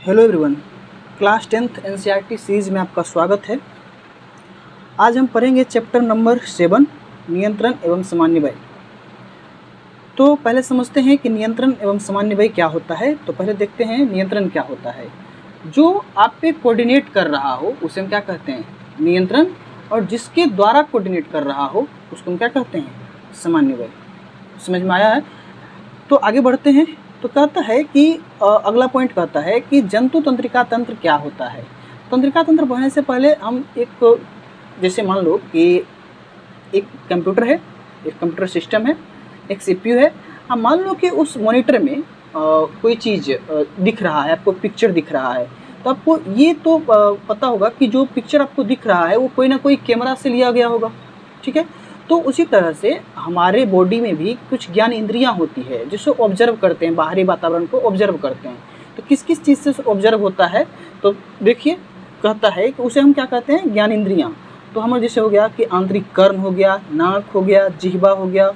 Hello everyone, class 10th NCERT series में आपका स्वागत है। आज हम पढ़ेंगे चैप्टर नंबर 7 नियंत्रण एवं समन्वय। तो पहले समझते हैं कि नियंत्रण एवं समन्वय क्या होता है। तो पहले देखते हैं नियंत्रण क्या होता है। जो आप पे कोऑर्डिनेट कर रहा हो उसे हम क्या कहते हैं, नियंत्रण। और जिसके द्वारा कोऑर्डिनेट कर रहा हो उसको हम क्या कहते हैं, समन्वय। समझ में आया है? तो आगे बढ़ते हैं। तो कहता है कि अगला पॉइंट कहता है कि जंतु तंत्रिका तंत्र क्या होता है। तंत्रिका तंत्र पढ़ने से पहले हम एक, जैसे मान लो कि एक कंप्यूटर है, एक कंप्यूटर सिस्टम है, एक सीपीयू है। हम मान लो कि उस मॉनिटर में कोई चीज़ दिख रहा है, आपको पिक्चर दिख रहा है। तो आपको ये तो पता होगा कि जो पिक्चर आपको दिख रहा है वो कोई ना कोई कैमरा से लिया गया होगा, ठीक है। तो उसी तरह से हमारे बॉडी में भी कुछ ज्ञान इंद्रियां होती है जिसको ऑब्जर्व करते हैं, बाहरी वातावरण को ऑब्जर्व करते हैं। तो किस किस चीज़ से ऑब्जर्व होता है, तो देखिए कहता है कि उसे हम क्या कहते हैं, ज्ञान इंद्रियां। तो हमारे जैसे हो गया कि आंतरिक कर्ण हो गया, नाक हो गया, जिह्वा हो गया,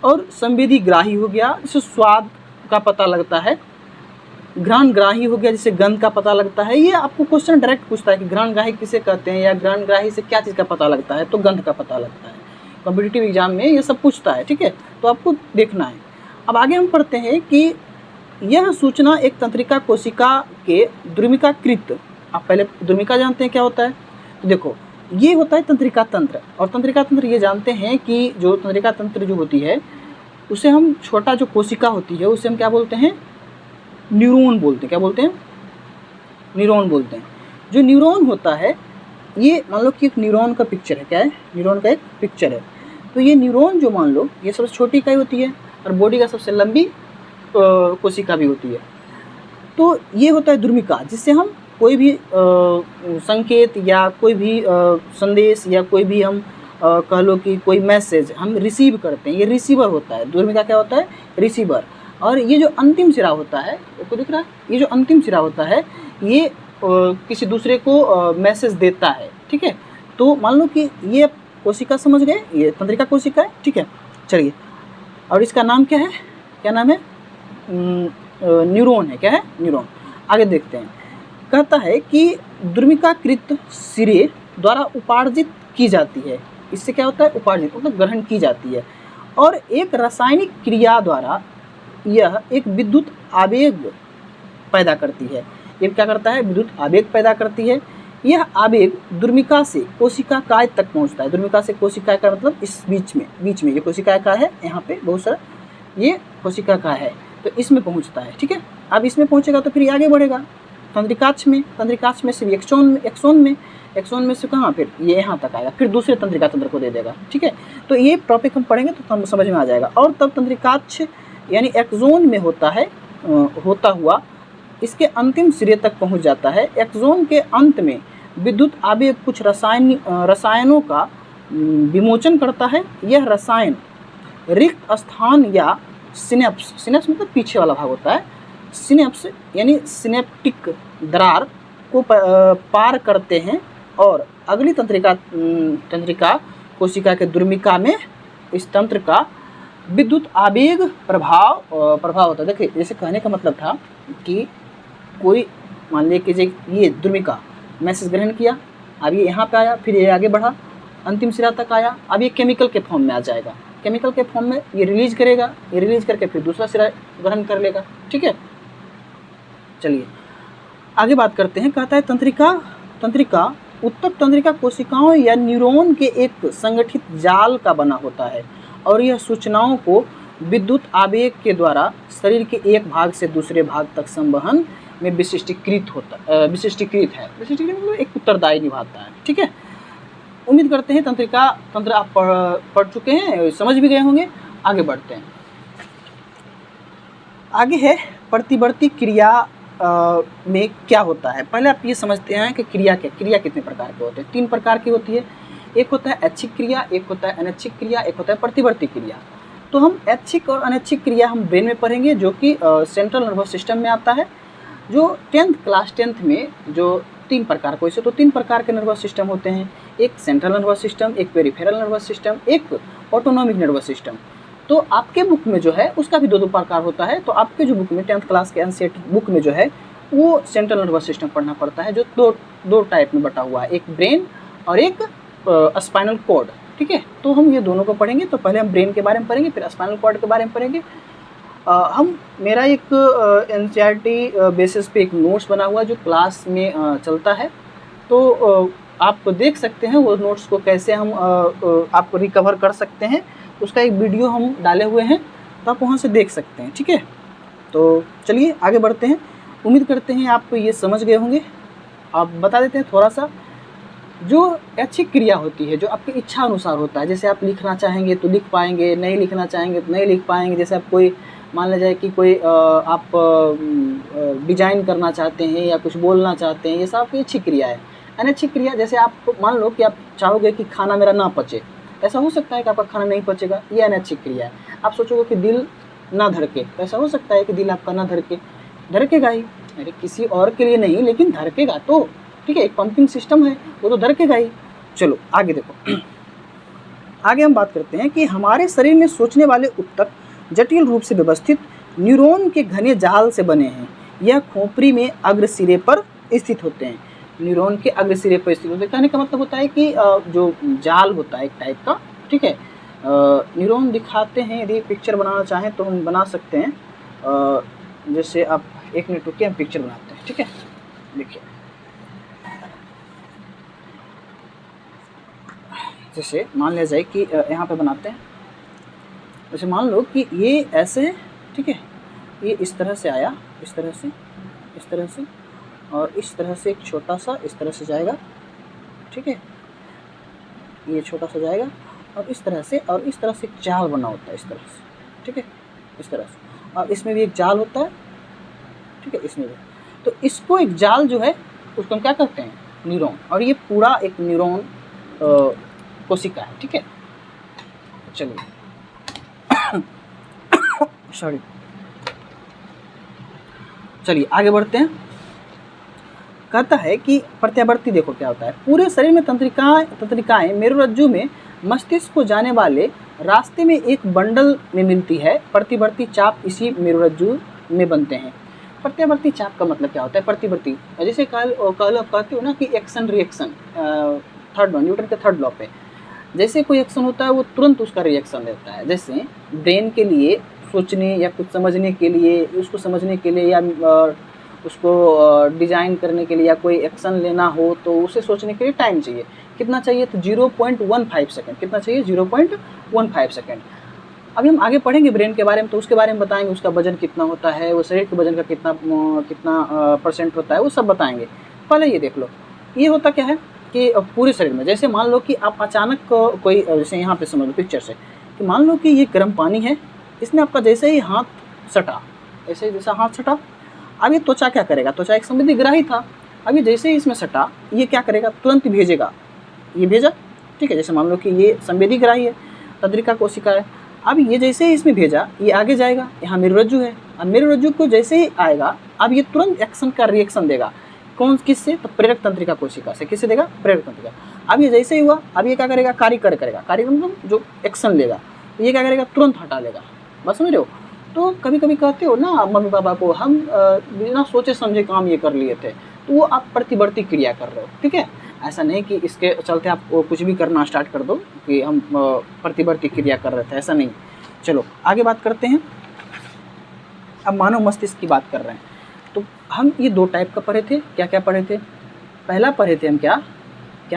और संवेदी ग्राही हो गया जिससे स्वाद का पता लगता है, घ्राण ग्राही हो गया जिससे गंध का पता लगता है। ये आपको क्वेश्चन डायरेक्ट पूछता है कि घ्राण ग्राही किसे कहते हैं, या घ्राण ग्राही से क्या चीज़ का पता लगता है, तो गंध का पता लगता है। कॉम्पिटिटिव एग्जाम में ये सब पूछता है, ठीक है। तो आपको देखना है। अब आगे हम पढ़ते हैं कि यह सूचना एक तंत्रिका कोशिका के द्रुमिकाकृत। आप पहले द्रुमिका जानते हैं क्या होता है। तो देखो ये होता है तंत्रिका तंत्र। और तंत्रिका तंत्र ये जानते हैं कि जो तंत्रिका तंत्र जो होती है उसे हम, छोटा जो कोशिका होती है उसे हम क्या बोलते हैं, न्यूरॉन बोलते हैं। क्या बोलते हैं, न्यूरॉन बोलते हैं। जो न्यूरॉन होता है, ये मान लो कि एक न्यूरॉन का पिक्चर है। क्या है, न्यूरॉन का एक पिक्चर है। तो ये न्यूरॉन जो मान लो ये सबसे छोटी इकाई होती है और बॉडी का सबसे लंबी कोशिका भी होती है। तो ये होता है द्रुमिका, जिससे हम कोई भी संकेत या कोई भी संदेश या कोई भी हम कह लो कि कोई मैसेज हम रिसीव करते हैं, ये रिसीवर होता है। द्रुमिका क्या होता है, रिसीवर। और ये जो अंतिम सिरा होता है, आपको दिख रहा है, ये जो अंतिम सिरा होता है ये किसी दूसरे को मैसेज देता है, ठीक है। तो मान लो कि ये कोशिका समझ गए, ये तंत्रिका कोशिका है, ठीक है। चलिए, और इसका नाम क्या है, क्या नाम है, न्यूरॉन है। क्या है, न्यूरॉन। आगे देखते हैं। कहता है कि द्रुमिकाकृत सिरे द्वारा उपार्जित की जाती है। इससे क्या होता है, उपार्जित मतलब ग्रहण की जाती है। और एक रासायनिक क्रिया द्वारा यह एक विद्युत आवेग पैदा करती है। ये क्या करता है, विद्युत आवेग पैदा करती है। यह आवेग द्रुमिका से कोशिका काय तक पहुंचता है। द्रुमिका से कोशिका का मतलब इस बीच में ये कोशिका का है, यहाँ पे बहुत सारा ये कोशिका का है, तो इसमें पहुंचता है, ठीक है। अब इसमें पहुंचेगा तो फिर ये आगे बढ़ेगा तंत्रिकाक्ष में से एक्सोन में से कहाँ, फिर ये यहाँ तक आएगा, फिर दूसरे तंत्रिका तंत्र को दे देगा, ठीक है। तो ये टॉपिक हम पढ़ेंगे तो हम समझ में आ जाएगा। और तब तंत्रिकाक्ष यानी एक्सोन में होता है, होता हुआ इसके अंतिम सिरे तक पहुंच जाता है। एक्सोन के अंत में विद्युत आवेग कुछ रसायनों का विमोचन करता है। यह रसायन रिक्त स्थान या सिनेप्स मतलब पीछे वाला भाग होता है, सिनेप्स यानी सिनेप्टिक दरार को पार करते हैं और अगली तंत्रिका कोशिका के द्रुमिका में इस तंत्र का विद्युत आवेग प्रभाव होता है। देखिए, जैसे कहने का मतलब था कि कोई मान लिया कि ये द्रुमिका मैसेज ग्रहण किया, अब ये यहाँ पे आया, फिर ये आगे बढ़ा, अंतिम सिरा तक आया, अब ये केमिकल के फॉर्म में आ जाएगा। केमिकल के फॉर्म में ये रिलीज करेगा, ये रिलीज करके फिर दूसरा सिरा ग्रहण कर लेगा, ठीक है। चलिए आगे बात करते हैं। कहता है तंत्रिका उत्तक तंत्रिका कोशिकाओं या न्यूरॉन के एक संगठित जाल का बना होता है और यह सूचनाओं को विद्युत आवेग के द्वारा शरीर के एक भाग से दूसरे भाग तक संवहन में विशिष्टीकृत मतलब एक उत्तरदायी निभाता है, ठीक है। उम्मीद करते हैं तंत्र आप पढ़ चुके हैं, समझ भी गए होंगे। आगे बढ़ते हैं। आगे है प्रतिवर्ती क्रिया में क्या होता है। पहले आप ये समझते हैं कि क्रिया कितने प्रकार के होते हैं। 3 प्रकार की होती है। एक होता है ऐच्छिक क्रिया, एक होता है अनैच्छिक क्रिया, एक होता है प्रतिवर्ती क्रिया। तो हम ऐच्छिक और अनैच्छिक क्रिया हम ब्रेन में पढ़ेंगे, जो कि सेंट्रल नर्वस सिस्टम में आता है। जो क्लास 10th में जो 3 प्रकार को, इसे तो 3 प्रकार के नर्वस सिस्टम होते हैं। एक सेंट्रल नर्वस सिस्टम, एक पेरिफेरल नर्वस सिस्टम, एक ऑटोनॉमिक नर्वस सिस्टम। तो आपके बुक में जो है उसका भी 2 प्रकार होता है। तो आपके जो बुक में 10th क्लास के एनसीईआरटी बुक में जो है वो सेंट्रल नर्वस सिस्टम पढ़ना पड़ता है, जो दो टाइप में बटा हुआ है, एक ब्रेन और एक स्पाइनल कॉर्ड। ठीक है, तो हम ये दोनों को पढ़ेंगे। तो पहले हम ब्रेन के बारे में पढ़ेंगे, फिर स्पाइनल कॉर्ड के बारे में पढ़ेंगे। मेरा एक NCERT बेसिस पे एक नोट्स बना हुआ है जो क्लास में चलता है, तो आप देख सकते हैं वो नोट्स को कैसे हम आप रिकवर कर सकते हैं। उसका एक वीडियो हम डाले हुए हैं, तो आप वहाँ से देख सकते हैं। ठीक है, तो चलिए आगे बढ़ते हैं। उम्मीद करते हैं आप ये समझ गए होंगे। आप बता देते हैं थोड़ा सा, जो अच्छी क्रिया होती है, जो आपकी इच्छा अनुसार होता है, जैसे आप लिखना चाहेंगे तो लिख पाएंगे, नहीं लिखना चाहेंगे तो नहीं लिख पाएंगे। जैसे आप कोई मान लीजिए कि कोई आप डिजाइन करना चाहते हैं या कुछ बोलना चाहते हैं, ये सब आपकी अच्छी क्रिया है। अनैच्छिक क्रिया, जैसे आप मान लो कि आप चाहोगे कि खाना मेरा ना पचे, ऐसा हो सकता है कि आपका खाना नहीं पचेगा, ये अनैच्छिक क्रिया है। आप सोचोगे कि दिल ना धड़के, तो ऐसा हो सकता है कि दिल आपका ना धड़केगा ही, अरे किसी और के लिए नहीं, लेकिन धड़केगा तो। ठीक है, एक पंपिंग सिस्टम है, वो तो धड़केगा ही। चलो आगे देखो, आगे हम बात करते हैं कि हमारे शरीर में सोचने वाले ऊतक जटिल रूप से व्यवस्थित न्यूरॉन के घने जाल से बने हैं। यह खोपड़ी में अग्र सिरे पर स्थित होते हैं। न्यूरॉन के अग्र सिरे पर स्थित होते हैं, कहने का मतलब होता है कि जो जाल होता है एक टाइप का। ठीक है, न्यूरॉन दिखाते हैं, यदि पिक्चर बनाना चाहें तो हम बना सकते हैं। जैसे आप एक मिनट रुकिए, हम पिक्चर बनाते हैं। ठीक है, देखिए जैसे मान लिया जाए कि यहाँ पे बनाते हैं। जैसे मान लो कि ये ऐसे है, ठीक है, ये इस तरह से आया, इस तरह से, इस तरह से, और इस तरह से एक छोटा सा इस तरह से जाएगा। ठीक है, ये छोटा सा जाएगा और इस तरह से, और इस तरह से एक जाल बना होता है इस तरह से। ठीक है, इस तरह से, और इसमें भी एक जाल होता है। ठीक है, इसमें भी। तो इसको एक जाल जो है उसको हम क्या कहते हैं, न्यूरॉन। और ये पूरा एक न्यूरॉन कोशिका है। ठीक है, चलिए सॉरी, चलिए आगे बढ़ते हैं। कहता है कि प्रत्यावर्ती देखो क्या होता है। पूरे शरीर में तंत्रिकाएं मेरुरज्जु में मस्तिष्क को जाने वाले रास्ते में एक बंडल में मिलती है। प्रतिवर्ती चाप इसी मेरुरज्जु में बनते हैं। प्रत्यावर्ती चाप का मतलब क्या होता है? प्रतिवर्ती, जैसे कहते हो ना कि action reaction, third law, Newton के थर्ड लॉ पे, जैसे कोई एक्शन होता है वो तुरंत उसका रिएक्शन देता है। जैसे ब्रेन के लिए सोचने या कुछ समझने के लिए, उसको समझने के लिए या उसको डिजाइन करने के लिए या कोई एक्शन लेना हो तो उसे सोचने के लिए टाइम चाहिए। कितना चाहिए? तो 0.15 सेकेंड। कितना चाहिए? 0.15 सेकेंड। अभी हम आगे पढ़ेंगे ब्रेन के बारे में, तो उसके बारे में बताएंगे, उसका वजन कितना होता है, वो शरीर के वजन का कितना परसेंट होता है, वो सब बताएंगे। पहले ये देख लो, ये होता क्या है कि पूरे शरीर में, जैसे मान लो कि आप अचानक कोई, जैसे यहाँ पे समझ लो पिक्चर से, कि मान लो कि ये गर्म पानी है, इसमें आपका जैसे ही हाथ सटा, ऐसे जैसा हाथ सटा, अब ये त्वचा क्या करेगा? त्वचा एक संवेदीग्राही था, अब ये जैसे ही इसमें सटा, ये क्या करेगा? तुरंत भेजेगा, ये भेजा। ठीक है, जैसे मान लो कि ये संवेदीग्राही है, तंत्रिका कोशिका है, अब ये जैसे ही इसमें भेजा, ये आगे जाएगा, यहाँ मेरुरज्जु है, अब मेरुरज्जु को जैसे ही आएगा, अब ये तुरंत एक्शन का रिएक्शन देगा। कौन किससे? तो प्रेरक तंत्रिका कोशिका से। किससे देगा? प्रेरक तंत्रिका। अब ये जैसे ही हुआ, अब ये क्या करेगा? कार्य करेगा। कार्य मतलब जो एक्शन लेगा, ये क्या करेगा? तुरंत हटा लेगा। बस समझ रहे हो? तो कभी कभी कहते हो ना मम्मी पापा को, हम बिना सोचे समझे काम ये कर लिए थे, तो वो आप प्रतिवर्ती क्रिया कर रहे हो। ठीक है, ऐसा नहीं कि इसके चलते आप कुछ भी करना स्टार्ट कर दो कि हम प्रतिवर्ती क्रिया कर रहे थे, ऐसा नहीं। चलो आगे बात करते हैं। अब मानव मस्तिष्क की बात कर रहे हैं, तो हम ये दो टाइप का पढ़े थे। क्या क्या पढ़े थे? पहला पढ़े थे हम क्या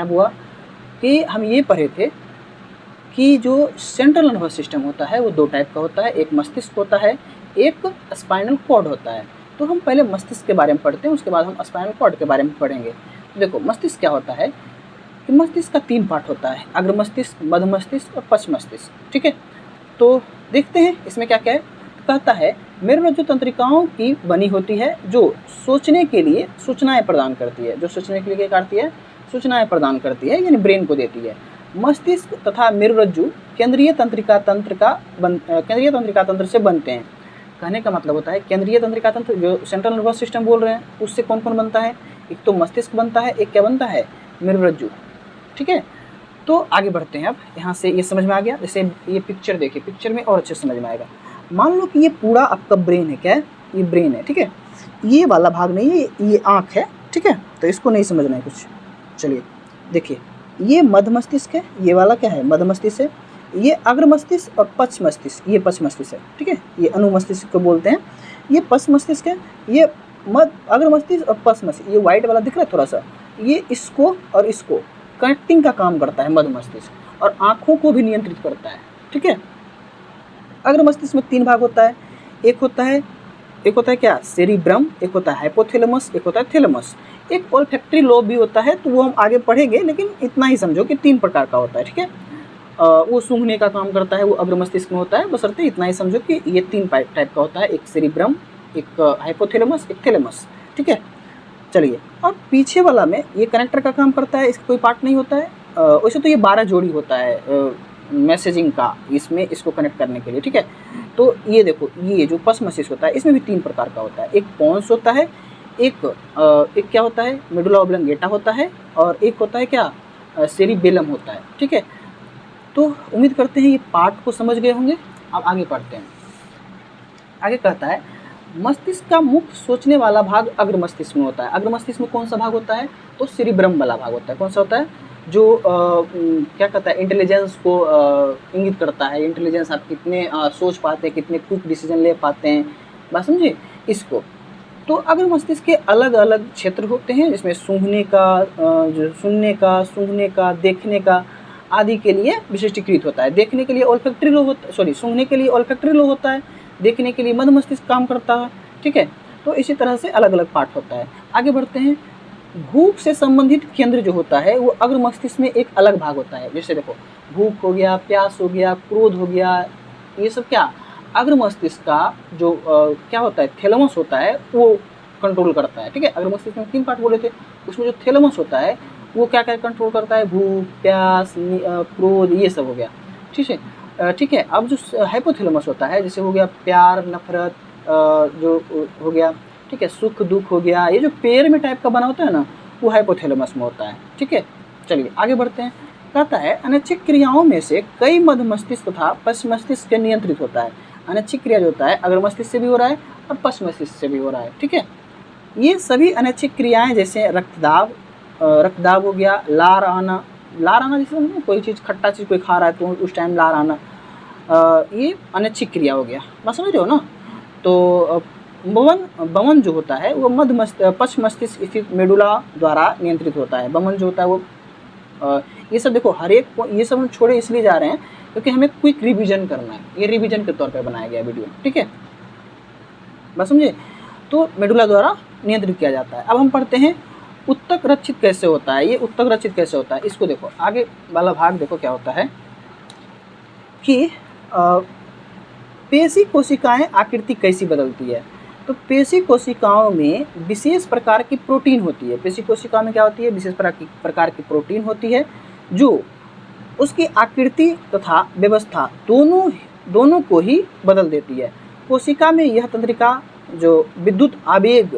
हुआ कि हम ये पढ़े थे कि जो सेंट्रल नर्वस सिस्टम होता है वो दो टाइप का होता है, एक मस्तिष्क होता है, एक स्पाइनल कॉर्ड होता है। तो हम पहले मस्तिष्क के बारे में पढ़ते हैं, उसके बाद हम स्पाइनल कॉर्ड के बारे में पढ़ेंगे। तो देखो मस्तिष्क क्या होता है कि मस्तिष्क का 3 पार्ट होता है, अग्र मस्तिष्क, मध्य मस्तिष्क और पश्च मस्तिष्क। ठीक है, तो देखते हैं इसमें क्या क्या है। कहता है मेरुरज्जु तंत्रिकाओं की बनी होती है जो सोचने के लिए सूचनाएं प्रदान करती है। जो सोचने के लिए क्या करती है? सूचनाएं प्रदान करती है, यानी ब्रेन को देती है। मस्तिष्क तथा मेरुरज्जु केंद्रीय तंत्रिका तंत्र से बनते हैं। कहने का मतलब होता है केंद्रीय तंत्रिका तंत्र, जो सेंट्रल नर्वस सिस्टम बोल रहे हैं, उससे कौन कौन बनता है? एक तो मस्तिष्क बनता है, एक क्या बनता है? मेरुरज्जु। ठीक है, तो आगे बढ़ते हैं। अब यहाँ से ये समझ में आ गया। जैसे ये पिक्चर देखिए, पिक्चर में और अच्छे समझ में आएगा। मान लो कि ये पूरा आपका ब्रेन है। क्या है? ये ब्रेन है। ठीक है, ये वाला भाग नहीं है, ये आँख है, ठीक है, तो इसको नहीं समझना है कुछ। चलिए देखिए, ये मध्य मस्तिष्क है, ये वाला क्या है, मध्य मस्तिष्क है, ये अग्र मस्तिष्क और पश्च मस्तिष्क, ये पश्च मस्तिष्क है, ठीक है, ये अनुमस्तिष्क को बोलते हैं, ये पश्च मस्तिष्क है, ये अग्र मस्तिष्क और पश्च मस्तिष्क, ये व्हाइट वाला दिख रहा है थोड़ा सा, ये इसको और इसको कनेक्टिंग का काम करता है मध्य मस्तिष्क, और आँखों को भी नियंत्रित करता है, ठीक है। अग्र मस्तिष्क में 3 भाग होता है, एक होता है क्या, सेरिब्रम, एक होता है हाइपोथैलेमस, एक होता है थैलेमस, एक ओल्फैक्टरी लोब भी होता है, तो वो हम आगे पढ़ेंगे, लेकिन इतना ही समझो कि 3 प्रकार का होता है, ठीक है। वो सूंघने का काम करता है, वो अग्र मस्तिष्क में होता है, बशर्ते इतना ही समझो कि ये 3 टाइप का होता है, एक सेरिब्रम, एक हाइपोथैलेमस, एक थैलेमस, ठीक है। चलिए, और पीछे वाला में ये कनेक्टर का काम करता है, इसका कोई पार्ट नहीं होता है। वैसे तो ये 12 जोड़ी होता है मैसेजिंग का, इसमें इसको कनेक्ट करने के लिए, ठीक है। तो ये देखो, ये जो पश्च मस्तिष्क होता है, इसमें भी 3 प्रकार का होता है, एक पोन्स होता है, एक क्या होता है, मेडुला ऑब्लंगेटा होता है, और एक होता है क्या, सेरिबेलम होता है, ठीक है। तो उम्मीद करते हैं ये पार्ट को समझ गए होंगे। अब आगे पढ़ते हैं। आगे कहता है, मस्तिष्क का मुख्य सोचने वाला भाग अग्र मस्तिष्क में होता है। अग्र मस्तिष्क में कौन सा भाग होता है, तो सेरिब्रम वाला भाग होता है। कौन सा होता है, जो क्या कहता है, इंटेलिजेंस को इंगित करता है, इंटेलिजेंस आप कितने सोच पाते हैं, कितने क्विक डिसीजन ले पाते हैं, बात समझे इसको। तो अग्र मस्तिष्क के अलग अलग क्षेत्र होते हैं, जिसमें सूंघने का, जो सुनने का, सूंघने का, देखने का आदि के लिए विशिष्टीकृत होता है। देखने के लिए ओल्फैक्टरी लोब होता है, सॉरी, सूंघने के लिए ओल्फैक्टरी लोब होता है, देखने के लिए मध्य मस्तिष्क काम करता है, ठीक है। तो इसी तरह से अलग अलग पार्ट होता है। आगे बढ़ते हैं। भूख से संबंधित केंद्र जो होता है, वो अग्र मस्तिष्क में एक अलग भाग होता है। जैसे देखो, भूख हो गया, प्यास हो गया, क्रोध हो गया, ये सब क्या अग्र मस्तिष्क का जो क्या होता है, थैलेमस होता है, वो कंट्रोल करता है, ठीक है। अग्र मस्तिष्क में 3 पार्ट बोले थे, उसमें जो थैलेमस होता है वो क्या क्या कंट्रोल करता है, भूख, प्यास, क्रोध, ये सब हो गया, ठीक है, ठीक है। अब जो हाइपोथैलेमस होता है, जैसे हो गया प्यार, नफरत, जो हो गया, ठीक है, सुख दुख हो गया, ये जो पेड़ में टाइप का बना होता है ना, वो हाइपोथैलेमस में होता है, ठीक है। चलिए आगे बढ़ते हैं। कहता है, अनैच्छिक क्रियाओं में से कई मध्य मस्तिष्क तथा पश्च मस्तिष्क के नियंत्रित होता है। अनैच्छिक क्रिया जो होता है, अग्र मस्तिष्क से भी हो रहा है और पश्च मस्तिष्क से भी हो रहा है, ठीक है। ये सभी अनैच्छिक क्रियाएं, जैसे रक्तदाब हो गया, लार आना जैसे कोई चीज़, खट्टा चीज़ कोई खा रहा है तो उस टाइम लार आना, ये अनैच्छिक क्रिया हो गया, बात समझ रहे हो ना। तो बमन जो होता है वो पश्च मस्तिष्क स्थित मेडुला द्वारा नियंत्रित होता है। बमन जो होता है वो ये सब देखो, हर एक ये सब हम छोड़े इसलिए जा रहे हैं क्योंकि हमें क्विक रिवीजन करना है, ये रिवीजन के तौर पर बनाया गया वीडियो, ठीक है, बस समझे। तो मेडुला द्वारा नियंत्रित किया जाता है। अब हम पढ़ते हैं, उत्तक रक्षित कैसे होता है। ये उत्तक रक्षित कैसे होता है, इसको देखो, आगे वाला भाग देखो क्या होता है कि पेशी कोशिकाएं आकृति कैसी बदलती है। तो पेशी कोशिकाओं में विशेष प्रकार की प्रोटीन होती है। पेशी कोशिकाओं में क्या होती है, विशेष प्रकार की प्रोटीन होती है, जो उसकी आकृति तथा व्यवस्था दोनों को ही बदल देती है। कोशिका में यह तंत्रिका जो विद्युत आवेग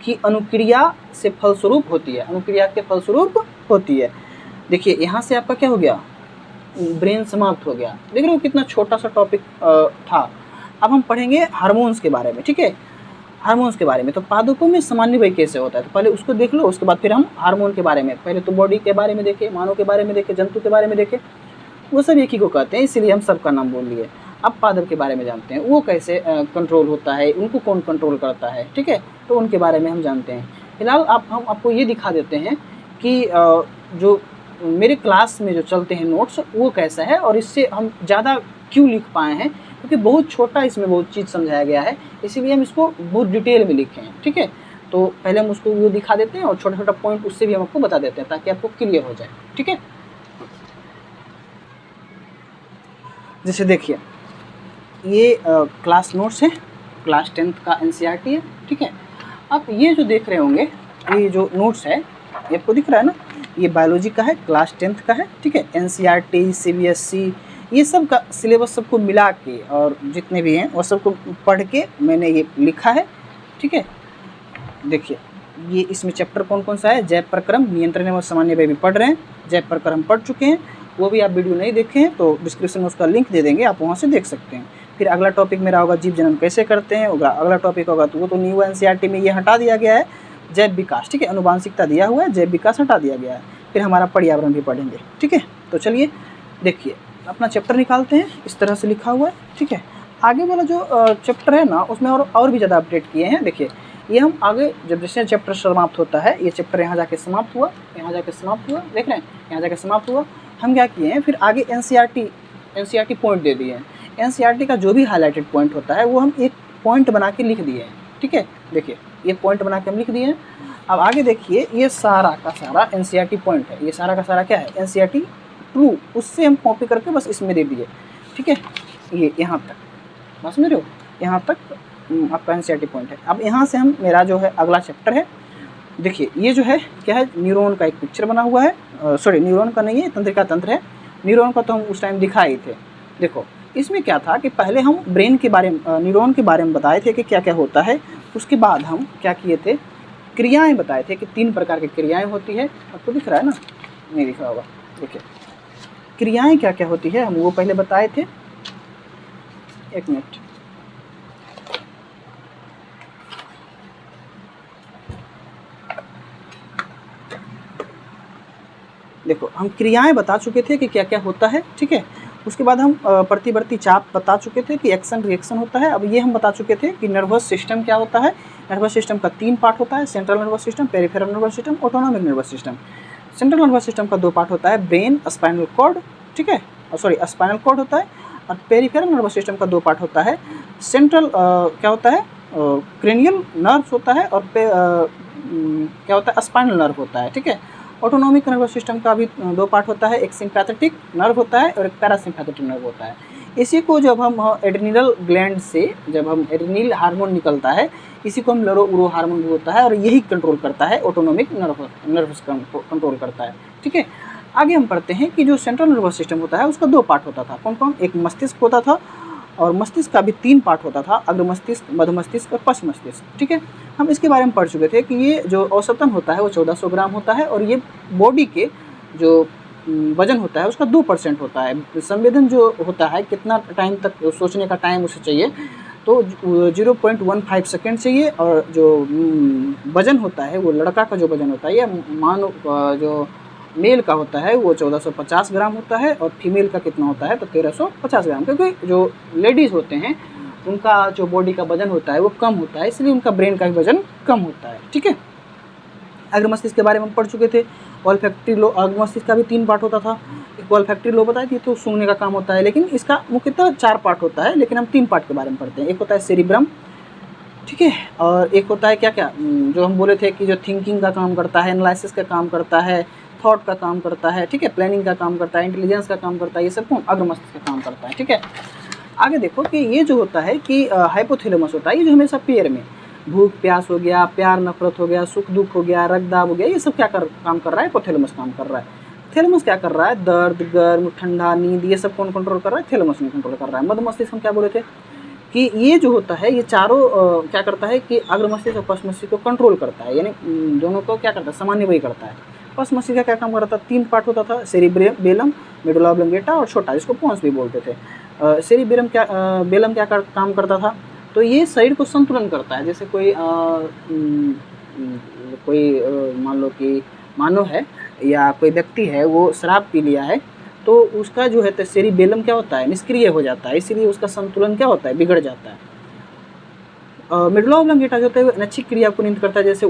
की अनुक्रिया से फलस्वरूप होती है, अनुक्रिया के फलस्वरूप होती है। देखिए यहाँ से आपका क्या हो गया, ब्रेन समाप्त हो गया। देख रहे हो कितना छोटा सा टॉपिक था। अब हम पढ़ेंगे हार्मोन्स के बारे में, ठीक है, हार्मोन्स के बारे में। तो पादपों में समन्वय कैसे होता है, तो पहले उसको देख लो, उसके बाद फिर हम हार्मोन के बारे में, पहले तो बॉडी के बारे में देखें, मानव के बारे में देखें, जंतु के बारे में देखें, वो सब एक ही को कहते हैं, इसीलिए हम सबका नाम बोल लिए। अब पादप के बारे में जानते हैं, वो कैसे कंट्रोल होता है, उनको कौन कंट्रोल करता है, ठीक है, तो उनके बारे में हम जानते हैं। फिलहाल हम आपको ये दिखा देते हैं कि जो मेरे क्लास में जो चलते हैं नोट्स, वो कैसा है और इससे हम ज़्यादा क्यों लिख पाए हैं, क्योंकि बहुत छोटा इसमें बहुत चीज़ समझाया गया है, इसीलिए हम इसको बहुत डिटेल में लिखे हैं, ठीक है। तो पहले हम उसको वो दिखा देते हैं और छोटा छोटा पॉइंट उससे भी हम आपको बता देते हैं ताकि आपको क्लियर हो जाए, ठीक है। जैसे देखिए, ये क्लास नोट्स है, क्लास 10th का NCERT है, ठीक है। अब ये जो देख रहे होंगे, ये जो नोट्स है, ये आपको दिख रहा है ना, ये बायोलॉजी का है, क्लास 10th का है, ठीक है। NCERT, CBSE, ये सब का सिलेबस सबको मिला के और जितने भी हैं वो सबको पढ़ के मैंने ये लिखा है, ठीक है। देखिए, ये इसमें चैप्टर कौन कौन सा है, जैव प्रक्रम, नियंत्रण एवं सामान्य भी पढ़ रहे हैं, जैव प्रक्रम पढ़ चुके हैं, वो भी आप वीडियो नहीं देखे हैं तो डिस्क्रिप्शन में उसका लिंक दे देंगे, आप वहाँ से देख सकते हैं। फिर अगला टॉपिक मेरा होगा जीव जन्म कैसे करते हैं होगा, अगला टॉपिक होगा तो वो तो न्यू एनसीईआरटी में ये हटा दिया गया है, जैव विकास, ठीक है, अनुवांशिकता दिया हुआ है, जैव विकास हटा दिया गया है। फिर हमारा पर्यावरण भी पढ़ेंगे, ठीक है। तो चलिए देखिए अपना चैप्टर निकालते हैं, इस तरह से लिखा हुआ है, ठीक है। आगे वाला जो चैप्टर है ना उसमें और भी ज़्यादा अपडेट किए हैं। देखिए ये हम आगे जब जैसे चैप्टर समाप्त होता है, ये चैप्टर यहाँ जाके समाप्त हुआ, यहाँ जाके समाप्त हुआ, देख रहे हैं, यहाँ जाके समाप्त हुआ। हम क्या किए हैं फिर आगे एनसीईआरटी पॉइंट दे दिए हैं। एनसीईआरटी का जो भी हाईलाइटेड पॉइंट होता है वो हम एक पॉइंट बना के लिख दिए हैं, ठीक है। देखिए ये पॉइंट बना के हम लिख दिए हैं। अब आगे देखिए ये सारा का सारा एनसीईआरटी पॉइंट है, ये सारा का सारा क्या है एनसीईआरटी 2, उससे हम कॉपी करके बस इसमें दे दिए, ठीक है। ये यहाँ तक बस मेरे हो, यहाँ तक आपका एनसीईआरटी पॉइंट है। अब यहाँ से हम मेरा जो है अगला चैप्टर है, देखिए ये जो है क्या है, न्यूरॉन का एक पिक्चर बना हुआ है, सॉरी न्यूरॉन का नहीं है, तंत्रिका तंत्र है। न्यूरॉन का तो हम उस टाइम दिखाए थे। देखो इसमें क्या था कि पहले हम ब्रेन के बारे में, न्यूरॉन के बारे में बताए थे कि क्या क्या होता है। उसके बाद हम क्या किए थे, क्रियाएं बताए थे कि 3 प्रकार की क्रियाएं होती है। आपको दिख रहा है ना, नहीं दिख रहा होगा, देखिए क्रियाएं क्या क्या होती है हम वो पहले बताए थे। एक मिनट, देखो हम क्रियाएं बता चुके थे कि क्या क्या होता है, ठीक है। उसके बाद हम प्रतिवर्ती चाप बता चुके थे कि एक्शन रिएक्शन होता है। अब ये हम बता चुके थे कि नर्वस सिस्टम क्या होता है। नर्वस सिस्टम का 3 पार्ट होता है, central nervous system, peripheral nervous system, autonomic nervous system. Central nervous system का 2 पार्ट होता है, ब्रेन, स्पाइनल कॉर्ड, ठीक है, सॉरी स्पाइनल कॉर्ड होता है। और पेरिफेरल नर्वस सिस्टम का 2 पार्ट होता है, सेंट्रल क्या होता है क्रेनियल नर्व होता है, और क्या होता है स्पाइनल नर्व होता है, ठीक है। ऑटोनॉमिक नर्वस सिस्टम का भी 2 पार्ट होता है, एक सिंपैथेटिक नर्व होता है और एक पैरासिम्पैथेटिक नर्व होता है। इसी को जब हम एड्रिनल ग्लैंड से जब हम एड्रिनल हार्मोन निकलता है, इसी को हम यूरो हार्मोन भी होता है, और यही कंट्रोल करता है, ऑटोनॉमिक नर्व कंट्रोल करता है, ठीक है। आगे हम पढ़ते हैं कि जो सेंट्रल नर्वस सिस्टम होता है उसका 2 पार्ट होता था, कौन कौन, एक मस्तिष्क होता था, और मस्तिष्क का भी 3 पार्ट होता था, अग्र मस्तिष्क, मध्य मस्तिष्क और पश्च मस्तिष्क, ठीक है। हम इसके बारे में पढ़ चुके थे कि ये जो औसतन होता है वो 1400 ग्राम होता है, और ये बॉडी के जो वजन होता है उसका 2% होता है। संवेदन जो होता है कितना टाइम तक सोचने का टाइम उसे चाहिए, तो 0.15 सेकेंड चाहिए। और जो वजन होता है वो लड़का का जो वजन होता है, या मानो जो मेल का होता है वो 1450 ग्राम होता है, और फीमेल का कितना होता है तो 1350 ग्राम, क्योंकि जो लेडीज़ होते हैं उनका जो बॉडी का वजन होता है वो कम होता है, इसलिए उनका ब्रेन का भी वजन कम होता है, ठीक है। अग्र मस्तिष्क के बारे में हम पढ़ चुके थे। ऑल्फैक्टरी लो, अग्र मस्तिष्क का भी 3 पार्ट होता था। एक ऑल्फैक्टरी लो बताया थी, तो सूंघने का काम होता है, लेकिन इसका मुख्यतः 4 पार्ट होता है, लेकिन हम 3 पार्ट के बारे में पढ़ते हैं। एक होता है सेरिब्रम, ठीक है, और एक होता है क्या क्या जो हम बोले थे कि जो थिंकिंग का काम करता है, एनालिसिस का काम करता है, थॉट का काम करता है, ठीक है, प्लानिंग का काम करता है, इंटेलिजेंस का काम करता है, ये सब कौन, अग्र मस्तिष्क का काम करता है, ठीक है। आगे देखो कि ये जो होता है कि हाइपोथैलेमस होता है, ये जो हमेशा पेट में भूख प्यास हो गया, प्यार नफरत हो गया, सुख दुख हो गया, रक्तदाब हो गया, ये सब क्या काम कर रहा है, हाइपोथैलेमस काम कर रहा है। थैलेमस क्या कर रहा है, दर्द, गर्म, ठंडा, नींद, ये सब कौन कंट्रोल कर रहा है, थैलेमस में कंट्रोल कर रहा है। मध्य मस्तिष्क हम क्या बोले थे कि ये जो होता है ये चारों क्या करता है कि अग्र मस्तिष्क और पश्च मस्तिष्क को कंट्रोल करता है, यानी दोनों को क्या करता है, सामान्य करता है। पश्च मस्तिष्क का क्या काम करता था, 3 पार्ट होता था, सेरिबेलम, मेडुला ऑब्लोंगेटा और छोटा, जिसको पोन्स भी बोलते थे। सेरिबेलम क्या काम करता था, तो ये शरीर को संतुलन करता है। जैसे कोई मान लो कि मानव है या कोई व्यक्ति है, वो शराब पी लिया है, तो उसका जो है सेरिबेलम क्या होता है, निष्क्रिय हो जाता है, इसीलिए उसका संतुलन क्या होता है, बिगड़ जाता है। मेडुला ऑब्लोंगेटा जो होता है वो अनैच्छिक क्रिया को नियंत्रित करता है, जैसे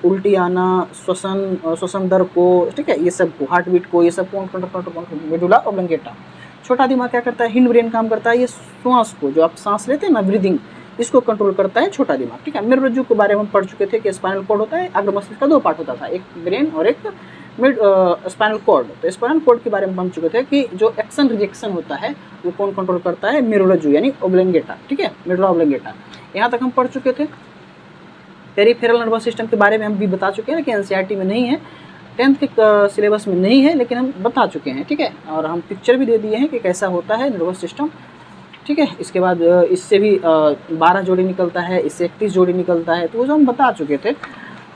उल्टी आना, श्वसन दर को, ठीक है, ये सब को, हार्ट बीट को, ये सब मेडुला ऑब्लोंगेटा। छोटा दिमाग क्या करता है, हिंड ब्रेन काम करता है, ये श्वास को, जो आप सांस लेते हैं ना, ब्रीदिंग, इसको कंट्रोल करता है छोटा दिमाग, ठीक है। मेरुरज्जु के बारे में हम पढ़ चुके थे कि स्पाइनल कॉर्ड होता है, अग्र मस्तिष्क का 2 पार्ट होता था, एक ब्रेन और एक स्पाइनल कॉर्ड। तो स्पाइनल कॉर्ड के बारे में हम चुके थे कि जो एक्शन रिजेक्शन होता है वो कौन कंट्रोल करता है, मेरुरज्जु यानी ऑब्लोंगेटा, ठीक है, मेडुला ऑब्लोंगेटा। यहाँ तक हम पढ़ चुके थे। पेरिफेरल नर्वस सिस्टम के बारे में हम भी बता चुके हैं कि एनसीईआरटी में नहीं है, 10th के सिलेबस में नहीं है, लेकिन हम बता चुके हैं, ठीक है। और हम पिक्चर भी दे दिए हैं कि कैसा होता है नर्वस सिस्टम, ठीक है। इसके बाद इससे भी 12 जोड़ी निकलता है, इससे 31 जोड़ी निकलता है, तो वो जो हम बता चुके थे।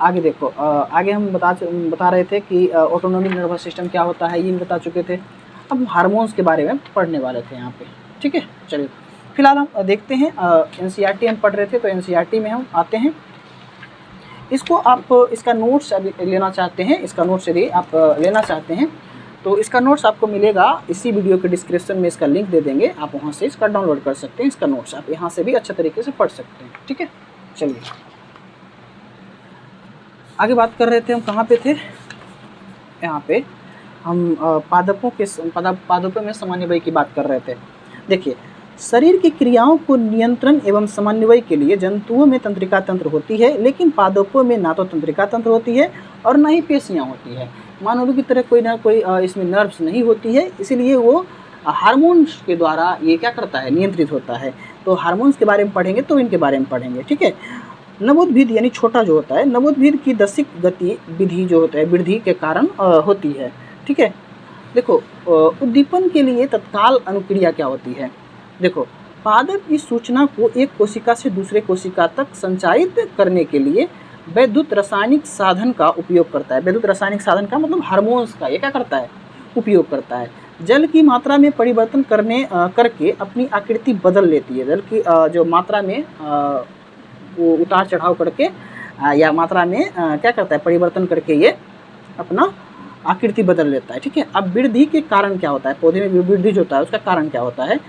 आगे देखो, आगे हम बता रहे थे कि ऑटोनॉमिक नर्वस सिस्टम क्या होता है, ये बता चुके थे। अब हार्मोन्स के बारे में पढ़ने वाले थे यहाँ पे, ठीक है। चलिए फिलहाल हम देखते हैं एनसीईआरटी हम पढ़ रहे थे, तो एनसीईआरटी में हम आते हैं। इसको आप इसका नोट्स अभी लेना चाहते हैं, इसका नोट्स यदि आप लेना चाहते हैं तो इसका नोट्स आपको मिलेगा इसी वीडियो के डिस्क्रिप्शन में, इसका लिंक दे देंगे, आप वहाँ से इसका डाउनलोड कर सकते हैं। इसका नोट्स आप यहाँ से भी अच्छे तरीके से पढ़ सकते हैं। ठीक है, चलिए आगे बात कर रहे थे हम, कहाँ पे थे, यहाँ पे हम पादपों में समन्वय की बात कर रहे थे। देखिए, शरीर की क्रियाओं को नियंत्रण एवं समन्वय के लिए जंतुओं में तंत्रिका तंत्र होती है, लेकिन पादपों में ना तो तंत्रिका तंत्र होती है और ना ही पेशियाँ होती है। मानव की तरह कोई ना कोई इसमें नर्व्स नहीं होती है, इसीलिए वो हार्मोन्स के द्वारा ये क्या करता है, नियंत्रित होता है। तो हार्मोन्स के बारे में पढ़ेंगे तो इनके बारे में पढ़ेंगे। ठीक है, नवोद्भिद यानी छोटा जो होता है, नवोद्भिद की दशिक गति विधि जो होता है वृद्धि के कारण होती है। ठीक है, देखो उद्दीपन के लिए तत्काल अनुक्रिया क्या होती है। देखो, पादप इस सूचना को एक कोशिका से दूसरे कोशिका तक संचारित करने के लिए वैद्युत रासायनिक साधन का उपयोग करता है। वैद्युत रासायनिक साधन का मतलब हार्मोन्स का ये क्या करता है, उपयोग करता है। जल की मात्रा में परिवर्तन करके अपनी आकृति बदल लेती है। जल की जो मात्रा में वो उतार चढ़ाव करके या मात्रा में क्या करता है, परिवर्तन करके ये अपना आकृति बदल लेता है। ठीक है, अब वृद्धि के कारण क्या होता है, पौधे में वृद्धि जो होता है उसका कारण क्या होता है।